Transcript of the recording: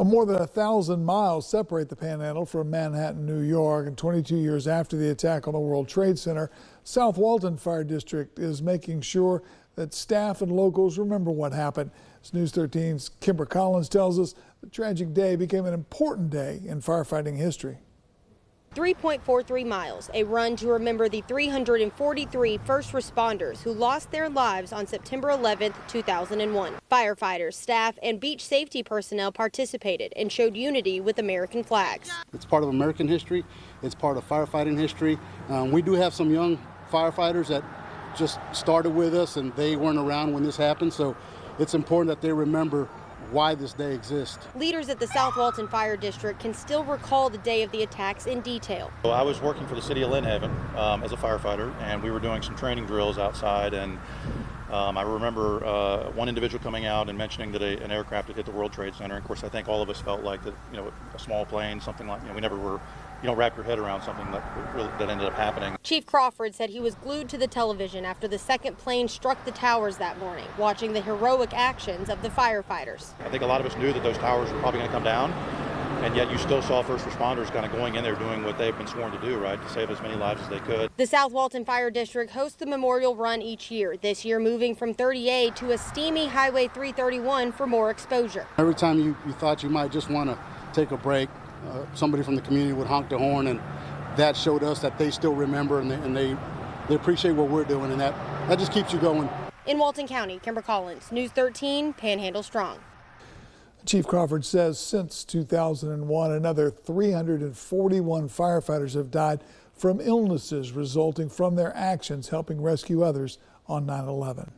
Well, more than 1,000 miles separate the Panhandle from Manhattan, New York, and 22 years after the attack on the World Trade Center, South Walton Fire District is making sure that staff and locals remember what happened. As News 13's Kimber Collins tells us, the tragic day became an important day in firefighting history. 3.43 miles, a run to remember the 343 first responders who lost their lives on September 11, 2001. Firefighters, staff, and beach safety personnel participated and showed unity with American flags. It's part of American history. It's part of firefighting history. We do have some young firefighters that just started with us and they weren't around when this happened, so it's important that they remember why this day exists. Leaders at the South Walton Fire District can still recall the day of the attacks in detail. Well, I was working for the city of Lynn Haven as a firefighter, and we were doing some training drills outside, and I remember one individual coming out and mentioning that an aircraft had hit the World Trade Center. Of course, I think all of us felt like that, a small plane, something like, we never were, you don't wrap your head around something that ended up happening. Chief Crawford said he was glued to the television after the second plane struck the towers that morning, watching the heroic actions of the firefighters. I think a lot of us knew that those towers were probably going to come down, and yet you still saw first responders kind of going in there doing what they've been sworn to do, right, to save as many lives as they could. The South Walton Fire District hosts the Memorial Run each year, this year moving from 30A to a steamy Highway 331 for more exposure. Every time you thought you might just want to take a break, somebody from the community would honk the horn, and that showed us that they still remember and they appreciate what we're doing, and that just keeps you going. In Walton County, Kimber Collins, News 13, Panhandle Strong. Chief Crawford says since 2001, another 341 firefighters have died from illnesses resulting from their actions helping rescue others on 9/11.